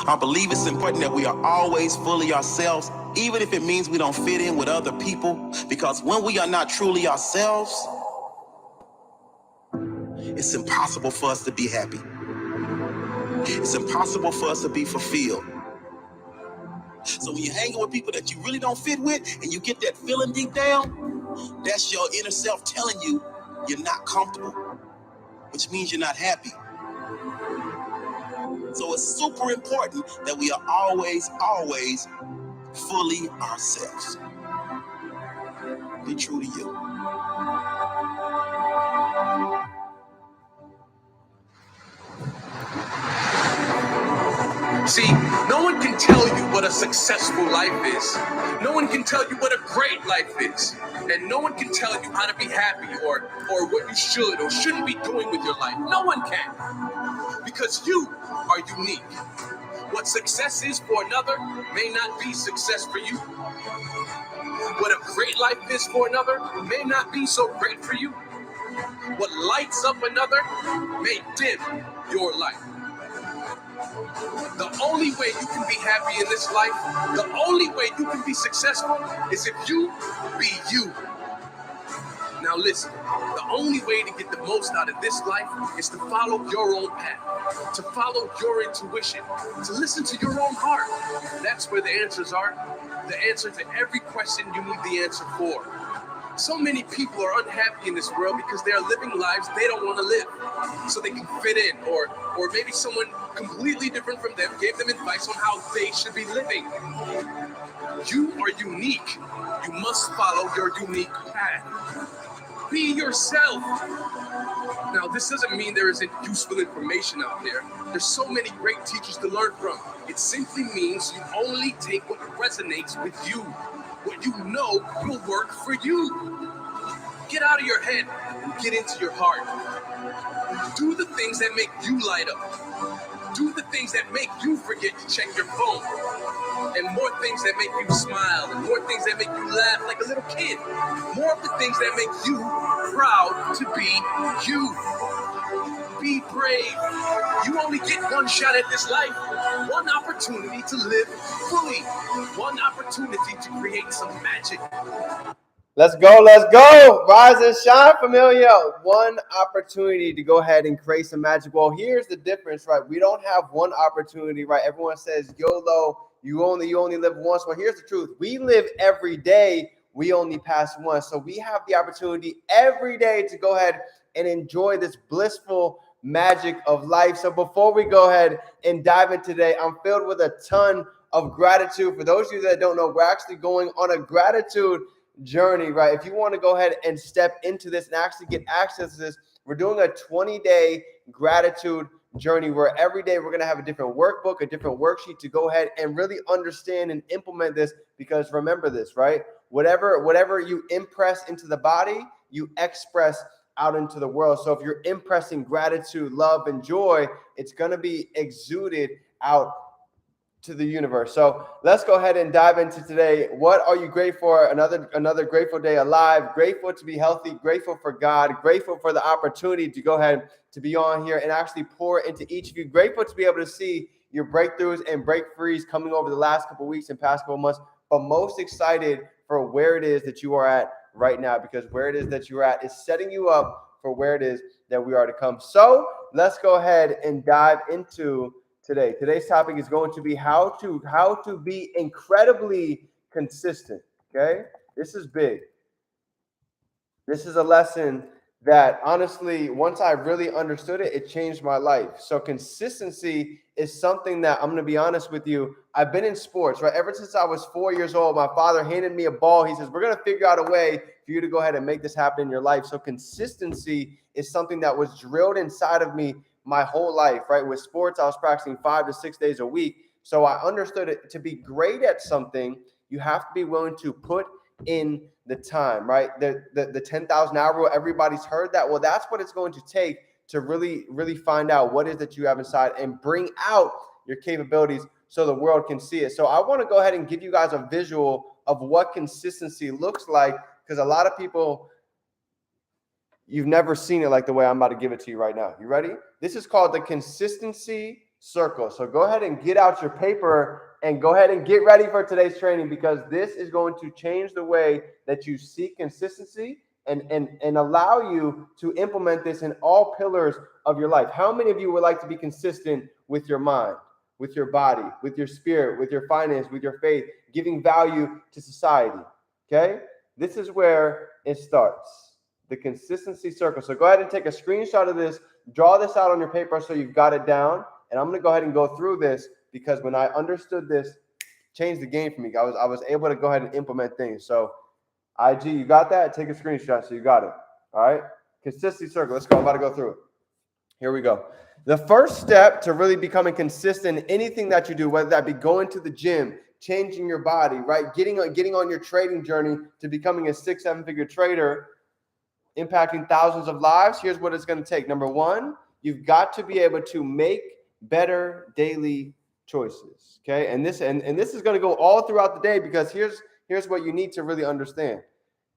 I believe it's important that we are always fully ourselves, even if it means we don't fit in with other people, because when we are not truly ourselves, it's impossible for us to be happy. It's impossible for us to be fulfilled. So when you're hanging with people that you really don't fit with and you get that feeling deep down, that's your inner self telling you you're not comfortable, which means you're not happy. So it's super important that we are always fully ourselves. Be true to you. See, no one can tell you what a successful life is. No one can tell you what a great life is. And no one can tell you how to be happy or what you should or shouldn't be doing with your life. No one can. Because you are unique. What success is for another may not be success for you. What a great life is for another may not be so great for you. What lights up another may dim your life. The only way you can be happy in this life, the only way you can be successful is if you be you. Now listen, the only way to get the most out of this life is to follow your own path, to follow your intuition, to listen to your own heart. That's where the answers are. The answer to every question you need the answer for. So many people are unhappy in this world because they are living lives they don't want to live, so they can fit in, or maybe someone completely different from them gave them advice on how they should be living. You are unique. You must follow your unique path. Be yourself. Now, this doesn't mean there isn't useful information out there. There's so many great teachers to learn from. It simply means you only take what resonates with you. What you know will work for you. Get out of your head and get into your heart. Do the things that make you light up. Do the things that make you forget to check your phone. And more things that make you smile. And more things that make you laugh like a little kid. More of the things that make you proud to be you. Be brave. You only get one shot at this life. One opportunity to live fully. One opportunity to create some magic. Let's go. Rise and shine, familia. One opportunity to go ahead and create some magic. Well, here's the difference, right? We don't have one opportunity, right? Everyone says YOLO, you only live once. Well, here's the truth. We live every day. We only pass once. So we have the opportunity every day to go ahead and enjoy this blissful magic of life. So before we go ahead and dive in today, I'm filled with a ton of gratitude. For those of you that don't know, we're actually going on a gratitude journey, right? If you want to go ahead and step into this and actually get access to this, we're doing a 20-day gratitude journey where every day we're going to have a different workbook, a different worksheet to go ahead and really understand and implement this. Because remember this, right? Whatever you impress into the body, you express out into the world. So if you're impressing gratitude, love, and joy, it's going to be exuded out to the universe. So let's go ahead and dive into today. What are you grateful for? Another grateful day alive. Grateful to be healthy. Grateful for God. Grateful for the opportunity to go ahead to be on here and actually pour into each of you. Grateful to be able to see your breakthroughs and breakthroughs coming over the last couple of weeks and past couple of months. But most excited for where it is that you are at right now, because where it is that you're at is setting you up for where it is that we are to come. So let's go ahead and dive into today. Today's topic is going to be how to be incredibly consistent. Okay, this is big. This is a lesson that honestly, once I really understood it, it changed my life. So consistency is something that I'm going to be honest with you. I've been in sports, right? Ever since I was 4 years old, my father handed me a ball. He says, we're going to figure out a way for you to go ahead and make this happen in your life. So consistency is something that was drilled inside of me my whole life, right? With sports, I was practicing 5 to 6 days a week. So I understood it. To be great at something, you have to be willing to put in the time, right? The 10,000 hour rule, everybody's heard that. Well, that's what it's going to take to really, really find out what is that you have inside and bring out your capabilities so the world can see it. So I want to go ahead and give you guys a visual of what consistency looks like, because a lot of people, you've never seen it like the way I'm about to give it to you right now. You ready? This is called the consistency circle. So go ahead and get out your paper and go ahead and get ready for today's training, because this is going to change the way that you seek consistency and allow you to implement this in all pillars of your life. How many of you would like to be consistent with your mind, with your body, with your spirit, with your finance, with your faith, giving value to society? Okay? This is where it starts. The consistency circle. So go ahead and take a screenshot of this, draw this out on your paper so you've got it down. And I'm going to go ahead and go through this, because when I understood this, changed the game for me. I was able to go ahead and implement things. So IG, you got that? Take a screenshot so you got it. All right? Consistency circle. Let's go. I'm about to go through it. Here we go. The first step to really becoming consistent in anything that you do, whether that be going to the gym, changing your body, right? Getting on your trading journey to becoming a 6-7 figure trader, impacting thousands of lives. Here's what it's going to take. Number one, you've got to be able to make better daily choices. Okay. And this is going to go all throughout the day, because here's what you need to really understand.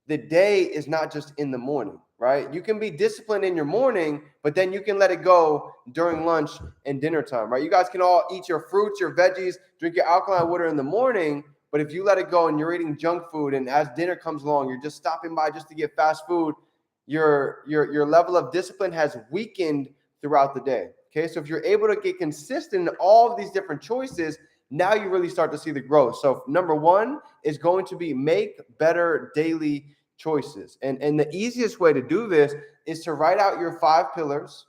The day is not just in the morning, right? You can be disciplined in your morning, but then you can let it go during lunch and dinner time, right? You guys can all eat your fruits, your veggies, drink your alkaline water in the morning, but if you let it go and you're eating junk food, and as dinner comes along, you're just stopping by just to get fast food, your level of discipline has weakened throughout the day. Okay, so if you're able to get consistent in all of these different choices, now you really start to see the growth. So number one is going to be make better daily choices. And the easiest way to do this is to write out your 5 pillars.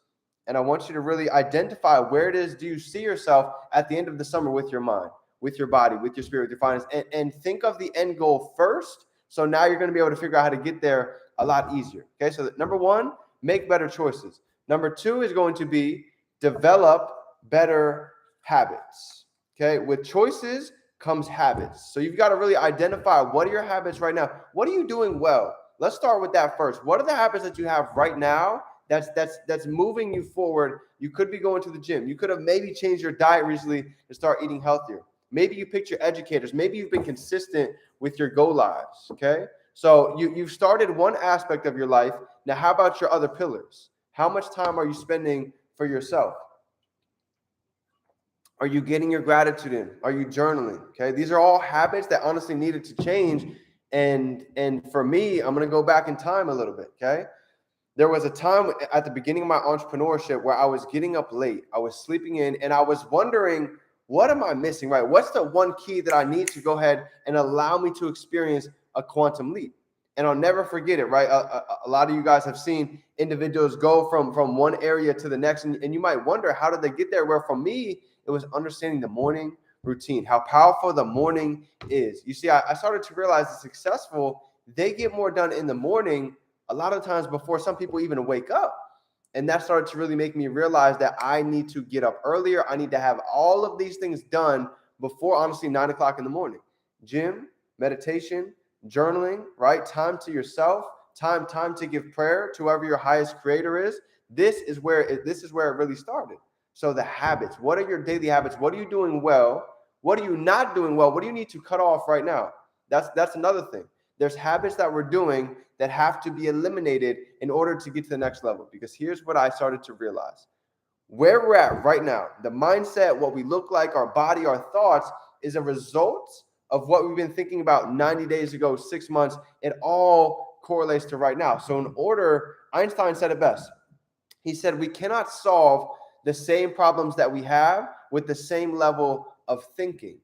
And I want you to really identify where it is do you see yourself at the end of the summer with your mind, with your body, with your spirit, with your finance, and think of the end goal first. So now you're going to be able to figure out how to get there a lot easier. Okay, so number one, make better choices. Number two is going to be develop better habits. Okay, with choices comes habits. So you've got to really identify, what are your habits right now? What are you doing well? Let's start with that first. What are the habits that you have right now that's moving you forward? You could be going to the gym. You could have maybe changed your diet recently to start eating healthier. Maybe you picked your educators. Maybe you've been consistent with your go lives. Okay, so you've started one aspect of your life. Now, how about your other pillars? How much time are you spending for yourself? Are you getting your gratitude in? Are you journaling? Okay, these are all habits that honestly needed to change. And for me, I'm going to go back in time a little bit. Okay, there was a time at the beginning of my entrepreneurship where I was getting up late. I was sleeping in, and I was wondering, what am I missing, right? What's the one key that I need to go ahead and allow me to experience a quantum leap? And I'll never forget it, right? A lot of you guys have seen individuals go from one area to the next, and you might wonder, how did they get there? Where for me, it was understanding the morning routine, how powerful the morning is. You see, I started to realize the successful, they get more done in the morning a lot of times before some people even wake up. And that started to really make me realize that I need to get up earlier. I need to have all of these things done before, honestly, 9 o'clock in the morning. Gym, meditation, journaling, right? Time to yourself, time to give prayer to whoever your highest creator is. This is where it really started. So the habits, what are your daily habits? What are you doing well? What are you not doing well? What do you need to cut off right now? That's another thing. There's habits that we're doing that have to be eliminated in order to get to the next level. Because here's what I started to realize. Where we're at right now, the mindset, what we look like, our body, our thoughts, is a result of what we've been thinking about 90 days ago, 6 months. It all correlates to right now. So in order, Einstein said it best. He said, we cannot solve the same problems that we have with the same level of thinking.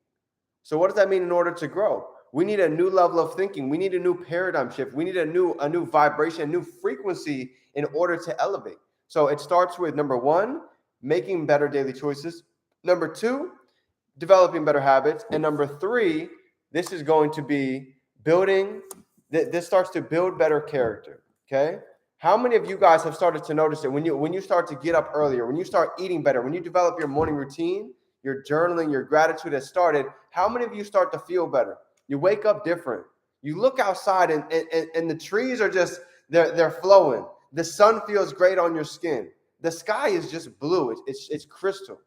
So what does that mean in order to grow? We need a new level of thinking. We need a new paradigm shift. We need a new vibration, a new frequency in order to elevate. So it starts with, number one, making better daily choices. Number two, developing better habits. And number three, this is going to be building, this starts to build better character. Okay. How many of you guys have started to notice it when you start to get up earlier, when you start eating better, when you develop your morning routine, your journaling, your gratitude has started? How many of you start to feel better? You wake up different. You look outside and the trees are just, they're flowing. The sun feels great on your skin. The sky is just blue. It's crystal,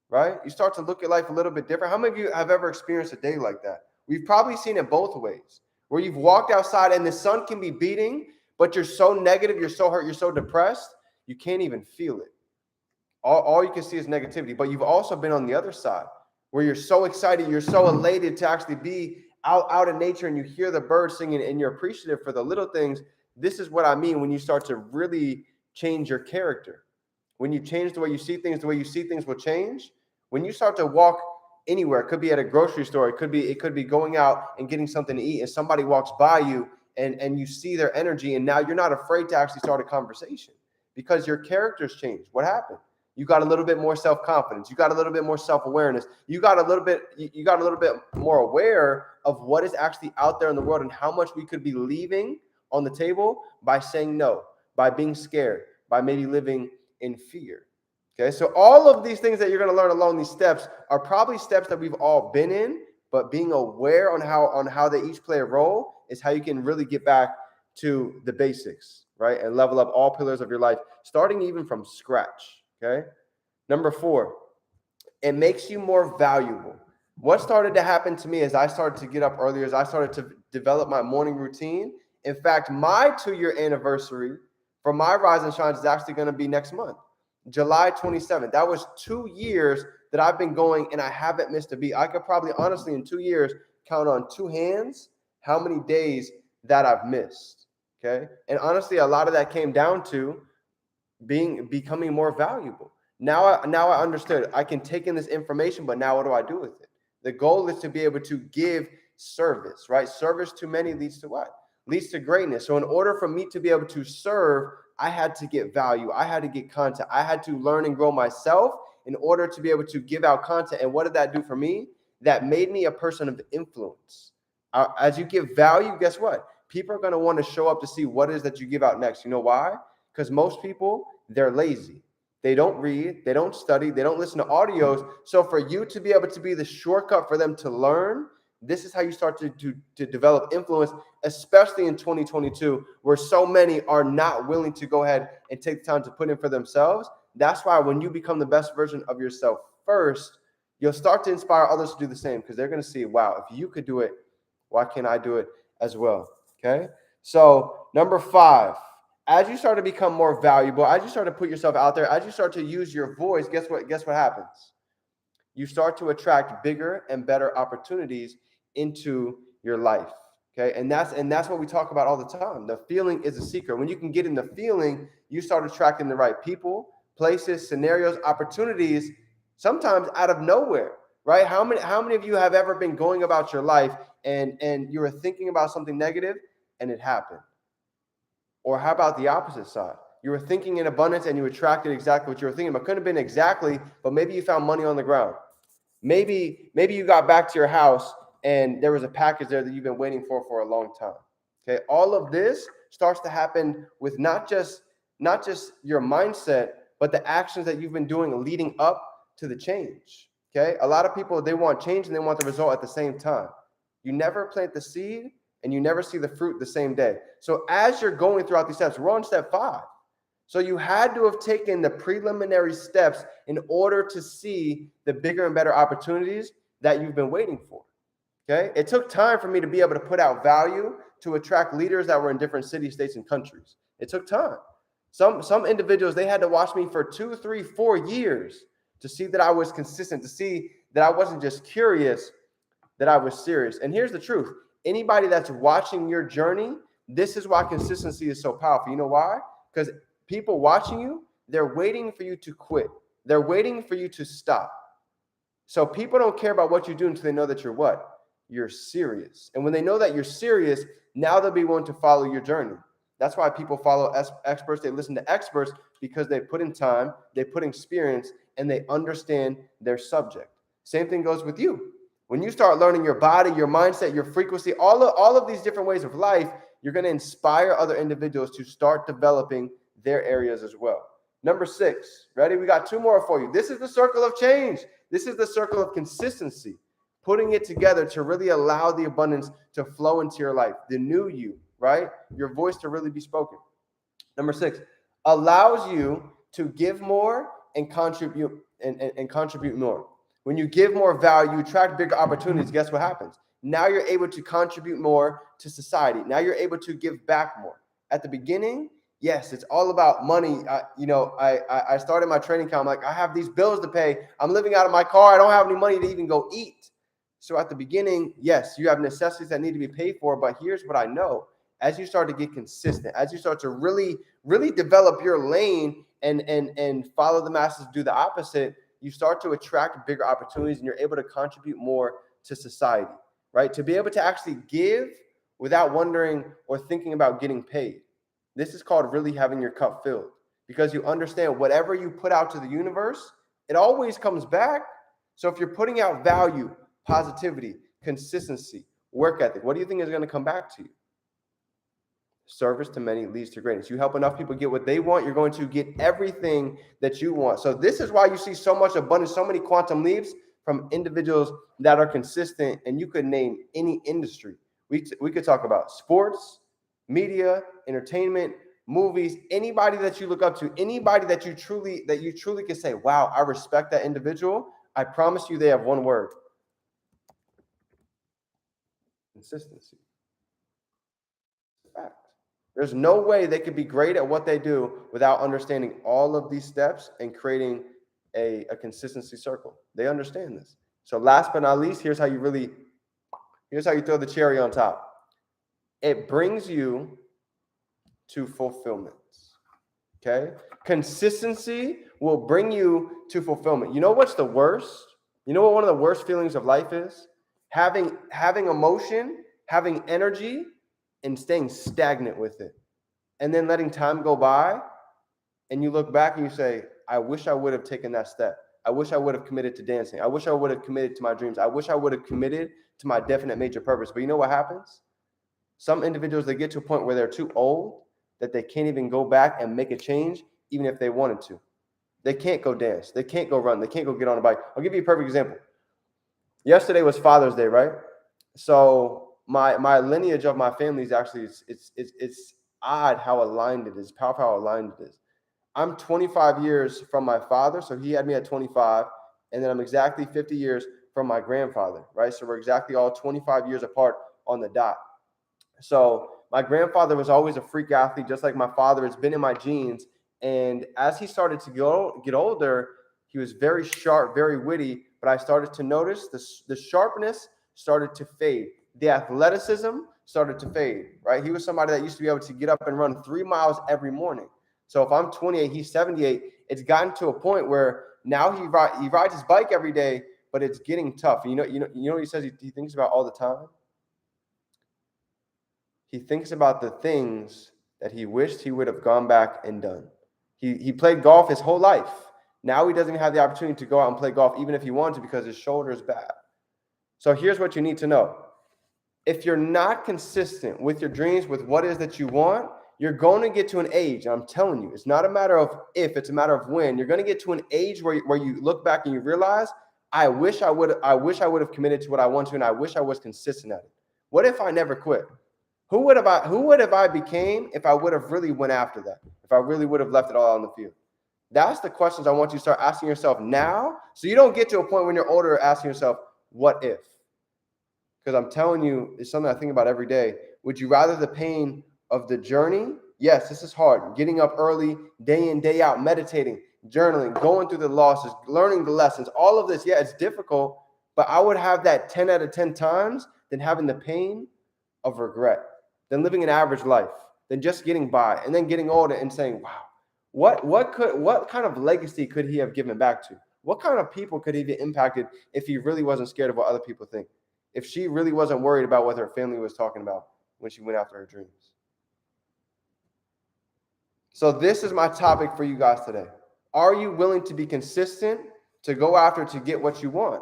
right? You start to look at life a little bit different. How many of you have ever experienced a day like that? We've probably seen it both ways, where you've walked outside and the sun can be beating, but you're so negative, you're so hurt, you're so depressed, you can't even feel it. All you can see is negativity, but you've also been on the other side where you're so excited, you're so elated to actually be out in nature and you hear the birds singing and you're appreciative for the little things. This is what I mean when you start to really change your character. When you change the way you see things will change. When you start to walk anywhere, it could be at a grocery store, it could be going out and getting something to eat, and somebody walks by you and you see their energy, and now you're not afraid to actually start a conversation because your character's changed. What happened? You got a little bit more self-confidence. You got a little bit more self-awareness. You got a little bit more aware of what is actually out there in the world and how much we could be leaving on the table by saying no, by being scared, by maybe living in fear. Okay, so all of these things that you're going to learn along these steps are probably steps that we've all been in, but being aware on how they each play a role is how you can really get back to the basics, right? And level up all pillars of your life, starting even from scratch. Okay. Number 4, it makes you more valuable. What started to happen to me as I started to get up earlier, as I started to develop my morning routine. In fact, my 2-year anniversary for my Rise and Shine is actually going to be next month, July 27th. That was 2 years that I've been going and I haven't missed a beat. I could probably honestly in 2 years count on 2 hands how many days that I've missed. Okay. And honestly, a lot of that came down to becoming more valuable. Now I understood. I can take in this information, but now what do I do with it? The goal is to be able to give service, right? Service to many leads to what? Leads to greatness. So in order for me to be able to serve, I had to get value. I had to get content. I had to learn and grow myself in order to be able to give out content. And what did that do for me? That made me a person of influence. As you give value, guess what? People are going to want to show up to see what it is that you give out next. You know why? Because most people, they're lazy. They don't read, they don't study, they don't listen to audios. So for you to be able to be the shortcut for them to learn, this is how you start to develop influence, especially in 2022, where so many are not willing to go ahead and take the time to put in for themselves. That's why when you become the best version of yourself first, you'll start to inspire others to do the same because they're going to see, wow, if you could do it, why can't I do it as well? Okay. So number 5, as you start to become more valuable, as you start to put yourself out there, as you start to use your voice, guess what happens? You start to attract bigger and better opportunities into your life. Okay. And that's what we talk about all the time. The feeling is a secret. When you can get in the feeling, you start attracting the right people, places, scenarios, opportunities, sometimes out of nowhere, right? How many of you have ever been going about your life and you were thinking about something negative and it happened? Or how about the opposite side? You were thinking in abundance and you attracted exactly what you were thinking, but couldn't have been exactly, but maybe you found money on the ground. Maybe you got back to your house and there was a package there that you've been waiting for a long time. Okay. All of this starts to happen with not just your mindset, but the actions that you've been doing leading up to the change. Okay. A lot of people, they want change and they want the result at the same time. You never plant the seed and you never see the fruit the same day. So as you're going throughout these steps, we're on step 5. So you had to have taken the preliminary steps in order to see the bigger and better opportunities that you've been waiting for. Okay. It took time for me to be able to put out value to attract leaders that were in different cities, states, and countries. It took time. Some individuals, they had to watch me for 2, 3, 4 years to see that I was consistent, to see that I wasn't just curious, that I was serious. And here's the truth. Anybody that's watching your journey, this is why consistency is so powerful. You know why? Because people watching you, they're waiting for you to quit. They're waiting for you to stop. So people don't care about what you do until they know that you're what? You're serious. And when they know that you're serious, now they'll be willing to follow your journey. That's why people follow experts. They listen to experts because they put in time, they put in experience, and they understand their subject. Same thing goes with you. When you start learning your body, your mindset, your frequency, all of these different ways of life, you're going to inspire other individuals to start developing their areas as well. Number 6, ready? We got 2 more for you. This is the circle of change. This is the circle of consistency, putting it together to really allow the abundance to flow into your life, the new you, right? Your voice to really be spoken. Number 6, allows you to give more and contribute more. When you give more value, you attract bigger opportunities. Guess what happens? Now you're able to contribute more to society. Now you're able to give back more. At the beginning, Yes, it's all about money. I started my training camp. I'm like, I have these bills to pay. I'm living out of my car. I don't have any money to even go eat. So at the beginning, yes, you have necessities that need to be paid for. But here's what I know. As you start to get consistent, as you start to really, really develop your lane and follow the masses, do the opposite, you start to attract bigger opportunities and you're able to contribute more to society, right? To be able to actually give without wondering or thinking about getting paid. This is called really having your cup filled, because you understand whatever you put out to the universe, it always comes back. So if you're putting out value, positivity, consistency, work ethic, what do you think is going to come back to you? Service to many leads to greatness. You help enough people get what they want, you're going to get everything that you want. So this is why you see so much abundance, so many quantum leaps from individuals that are consistent, and you could name any industry. We could talk about sports, media, entertainment, movies, anybody that you look up to, anybody that you truly can say, wow, I respect that individual. I promise you they have one word: consistency. Fact. There's no way they could be great at what they do without understanding all of these steps and creating a consistency circle. They understand this. So last but not least, here's how you throw the cherry on top. It brings you to fulfillment. Okay? Consistency will bring you to fulfillment. You know what's the worst? You know what one of the worst feelings of life is? Having emotion, having energy, and staying stagnant with it. And then letting time go by, and you look back and you say, I wish I would have taken that step. I wish I would have committed to dancing. I wish I would have committed to my dreams. I wish I would have committed to my definite major purpose. But you know what happens? Some individuals, they get to a point where they're too old that they can't even go back and make a change, even if they wanted to. They can't go dance. They can't go run. They can't go get on a bike. I'll give you a perfect example. Yesterday was Father's Day, right? So my lineage of my family is actually, it's odd how aligned it is, powerful how aligned it is. I'm 25 years from my father, so he had me at 25, and then I'm exactly 50 years from my grandfather, right? So we're exactly all 25 years apart on the dot. So my grandfather was always a freak athlete, just like my father. It's been in my genes. And as he started to get older, he was very sharp, very witty, but I started to notice the sharpness started to fade. The athleticism started to fade, right? He was somebody that used to be able to get up and run 3 miles every morning. So if I'm 28, he's 78, it's gotten to a point where now he rides his bike every day, but it's getting tough. You know what he says he thinks about all the time? He thinks about the things that he wished he would have gone back and done. He played golf his whole life. Now he doesn't have the opportunity to go out and play golf, even if he wanted to, because his shoulder is bad. So here's what you need to know. If you're not consistent with your dreams, with what it is that you want, you're going to get to an age, and I'm telling you, it's not a matter of if, it's a matter of when. You're going to get to an age where you look back and you realize, I wish I would have committed to what I want to, and I wish I was consistent at it. What if I never quit? Who would have I became if I would have really went after that? If I really would have left it all on the field? That's the questions I want you to start asking yourself now, so you don't get to a point when you're older asking yourself, what if? Because I'm telling you, it's something I think about every day. Would you rather the pain of the journey? Yes, this is hard. Getting up early, day in, day out, meditating, journaling, going through the losses, learning the lessons, all of this. Yeah, it's difficult, but I would have that 10 out of 10 times than having the pain of regret, than living an average life, than just getting by and then getting older and saying, wow, what kind of legacy could he have given back to? What kind of people could he have impacted if he really wasn't scared of what other people think? If she really wasn't worried about what her family was talking about when she went after her dreams? So this is my topic for you guys today. Are you willing to be consistent to go after to get what you want?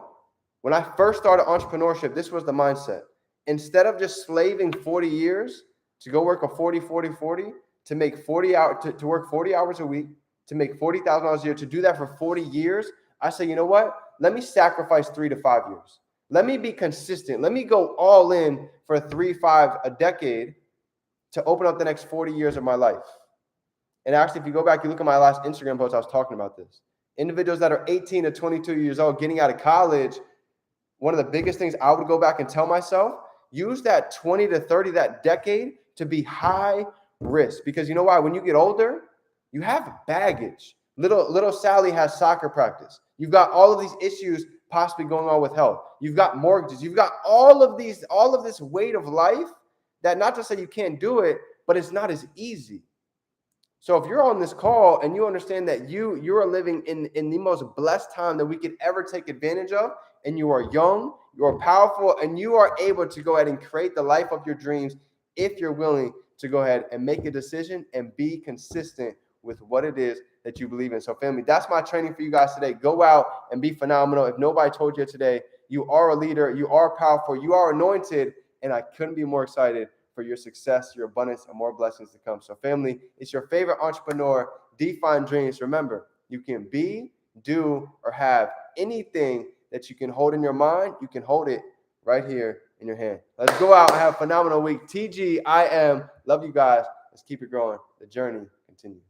When I first started entrepreneurship, this was the mindset. Instead of just slaving 40 years to go work a 40, to make 40 hours, to work 40 hours a week, to make $40,000 a year, to do that for 40 years, I say, you know what? Let me sacrifice 3 to 5 years. Let me be consistent. Let me go all in for 3, 5, a decade to open up the next 40 years of my life. And actually, if you go back, you look at my last Instagram post, I was talking about this. Individuals that are 18 to 22 years old, getting out of college, one of the biggest things I would go back and tell myself, use that 20 to 30, that decade, to be high risk. Because you know why? When you get older, you have baggage. Little Sally has soccer practice. You've got all of these issues possibly going on with health. You've got mortgages. You've got all of this weight of life that, not to say you can't do it, but it's not as easy. So if you're on this call and you understand that you are living in the most blessed time that we could ever take advantage of, and you are young, you are powerful, and you are able to go ahead and create the life of your dreams if you're willing to go ahead and make a decision and be consistent with what it is that you believe in. So family, that's my training for you guys today. Go out and be phenomenal. If nobody told you today, you are a leader, you are powerful, you are anointed, and I couldn't be more excited for your success, your abundance, and more blessings to come. So family, it's your favorite entrepreneur, Define Dreams. Remember, you can be, do, or have anything that you can hold in your mind. You can hold it right here in your hand. Let's go out and have a phenomenal week. TGIM. Love you guys. Let's keep it growing. The journey continues.